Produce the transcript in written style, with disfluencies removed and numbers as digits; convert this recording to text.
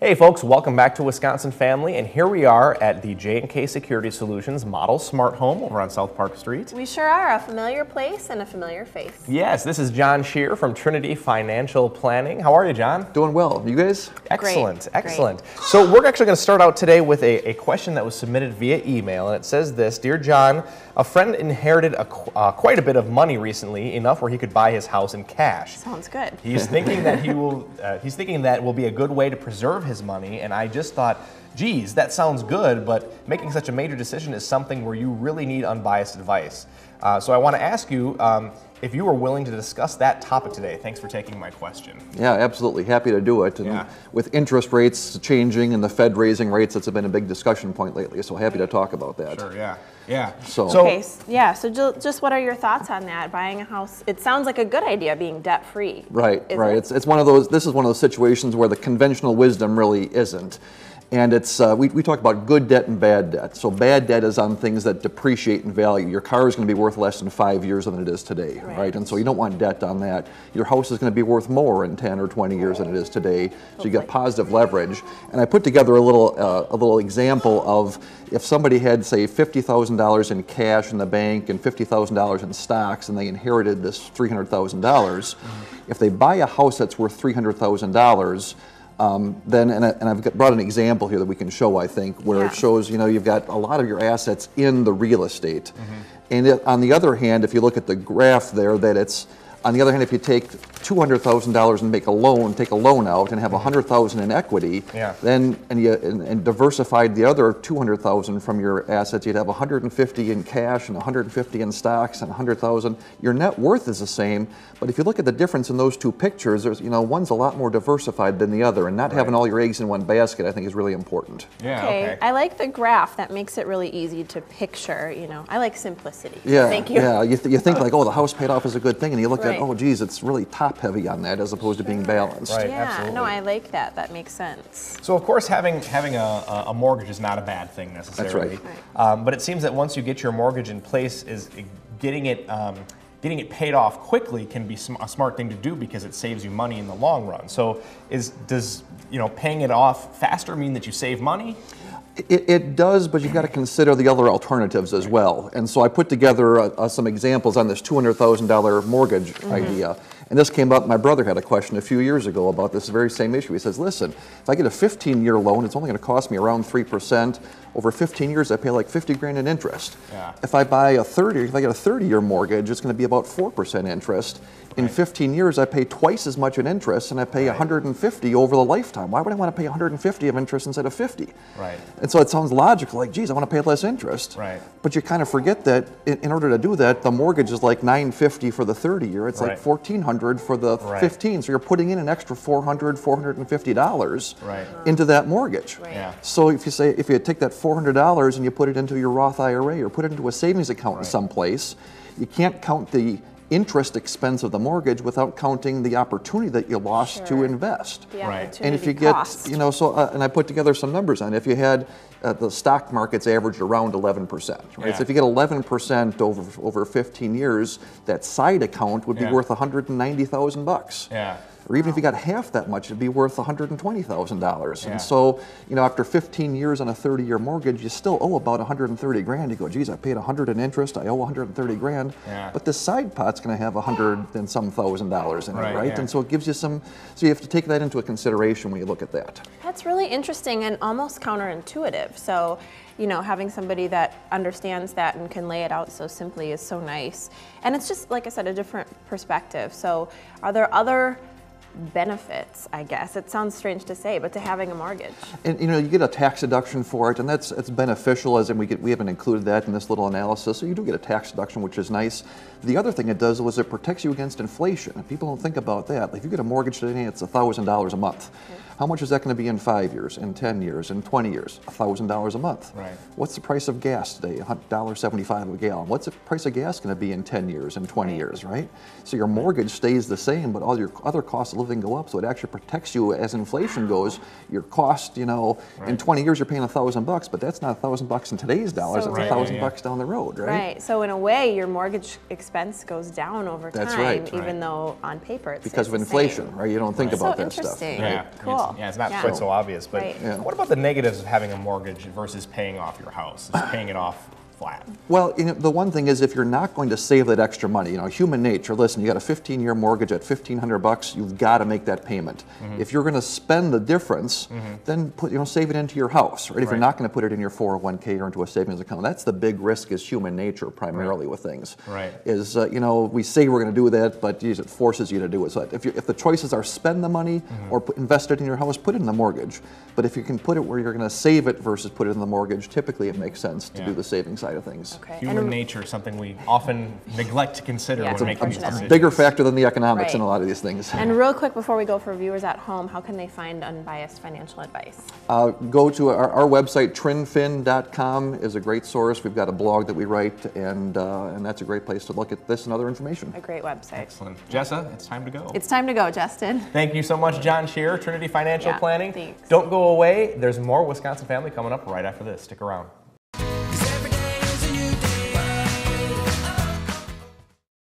Hey folks, welcome back to Wisconsin Family, and here we are at the J&K Security Solutions Model Smart Home over on South Park Street. We sure are, a familiar place and a familiar face. Yes, this is John Shear from Trinity Financial Planning. How are you, John? Doing well. You guys? Excellent, Great. excellent. So we're actually going to start out today with a question that was submitted via email, and it says this: Dear John, a friend inherited quite a bit of money recently, enough where he could buy his house in cash. Sounds good. He's thinking that he's thinking that will be a good way to preserve his money, and I just thought, geez, that sounds good, but making such a major decision is something where you really need unbiased advice. So I want to ask you if you were willing to discuss that topic today. Thanks for taking my question. Yeah, absolutely. Happy to do it. And with interest rates changing and the Fed raising rates, it's been a big discussion point lately, so happy to talk about that. Sure, yeah. So Just what are your thoughts on that? Buying a house, it sounds like a good idea, being debt-free. Right. It's one of those, this is one of those situations where the conventional wisdom really isn't. And it's, we talk about good debt and bad debt. So bad debt is on things that depreciate in value. Your car is going to be worth less in 5 years than it is today, right? And so you don't want debt on that. Your house is going to be worth more in 10 or 20 years than it is today. So you get positive leverage. And I put together a little example of if somebody had, say, $50,000 in cash in the bank and $50,000 in stocks, and they inherited this $300,000. If they buy a house that's worth $300,000, then, and I've brought an example here that we can show, I think, where it shows, you've got a lot of your assets in the real estate. And on the other hand, if you look at the graph there, that it's, on the other hand, if you take $200,000 and take a loan out and have $100,000 in equity, then and diversified the other $200,000 from your assets, you'd have $150 in cash and $150 in stocks and $100,000. Your net worth is the same, but if you look at the difference in those two pictures, there's one's a lot more diversified than the other, and not having all your eggs in one basket, I think, is really important. Okay. I like the graph. That makes it really easy to picture. I like simplicity. Yeah. Thank you. Yeah. You think like, oh, the house paid off is a good thing, and you look at, oh, geez, it's really top heavy on that as opposed to being balanced. Right, yeah, absolutely. no, I like that. That makes sense. So of course having a mortgage is not a bad thing necessarily. That's right. But it seems that once you get your mortgage in place, is getting it paid off quickly can be a smart thing to do because it saves you money in the long run. So does paying it off faster mean that you save money? It does, but you've got to consider the other alternatives as well. And so I put together some examples on this $200,000 mortgage idea. And this came up, my brother had a question a few years ago about this very same issue. He says, listen, if I get a 15-year loan, it's only going to cost me around 3%. Over 15 years, I pay like 50 grand in interest. If I get a 30-year mortgage, it's going to be about 4% interest. In 15 years, I pay twice as much in interest, and I pay 150 over the lifetime. Why would I want to pay 150 of interest instead of 50? Right. And so it sounds logical, like, geez, I want to pay less interest. Right. But you kind of forget that in order to do that, the mortgage is like $950 for the 30-year. It's like $1,400 for the 15. So you're putting in an extra $450 into that mortgage. So if you take that $400 and you put it into your Roth IRA or put it into a savings account in some place, you can't count the interest expense of the mortgage without counting the opportunity that you lost to invest. And if you get, and I put together some numbers on it. If you had the stock market's averaged around 11%, right? So if you get 11% over 15 years, that side account would be worth $190,000. Or even if you got half that much, it'd be worth $120,000. And so, after 15 years on a 30-year mortgage, you still owe about 130 grand. You go, geez, I paid 100 in interest, I owe 130 grand. But this side pot's going to have $100 and some $1,000 in it, right? And so it gives you so you have to take that into a consideration when you look at that. That's really interesting and almost counterintuitive. So, having somebody that understands that and can lay it out so simply is so nice. And it's just, like I said, a different perspective. So are there other benefits, I guess? It sounds strange to say, but to having a mortgage. And you get a tax deduction for it, and it's beneficial, as in we haven't included that in this little analysis, so you do get a tax deduction, which is nice. The other thing it does is it protects you against inflation. People don't think about that. Like if you get a mortgage today, it's $1,000 a month. How much is that going to be in 5 years, in 10 years, in 20 years? $1,000 a month. What's the price of gas today? $1.75 a gallon. What's the price of gas going to be in 10 years, in 20 years, right? So your mortgage stays the same, but all your other costs of living go up, so it actually protects you as inflation goes. Your cost, in 20 years you're paying $1,000, but that's not $1,000 in today's dollars. It's $1,000 down the road, right? So in a way, your mortgage expense goes down over time, even though on paper it's because of inflation, right? You don't think about that stuff. Interesting. Cool. all. Yeah, it's not quite so obvious. But Right. what about the negatives of having a mortgage versus paying off your house, just paying it off flat? Well, the one thing is if you're not going to save that extra money, human nature, listen, you got a 15-year mortgage at $1,500, you've got to make that payment. If you're going to spend the difference, then save it into your house, right? If you're not going to put it in your 401k or into a savings account, that's the big risk is human nature primarily with things. Right. Is, we say we're going to do that, but geez, it forces you to do it. So if the choices are spend the money or invest it in your house, put it in the mortgage. But if you can put it where you're going to save it versus put it in the mortgage, typically it makes sense to do the savings side of things. Okay. Human nature is something we often neglect to consider when making these decisions. Bigger factor than the economics in a lot of these things. And real quick before we go, for viewers at home, how can they find unbiased financial advice? Go to our website, trinfin.com is a great source. We've got a blog that we write, and that's a great place to look at this and other information. A great website. Excellent. Jessa, it's time to go. It's time to go, Justin. Thank you so much, John Shearer, Trinity Financial Planning. Thanks. Don't go away. There's more Wisconsin Family coming up right after this. Stick around.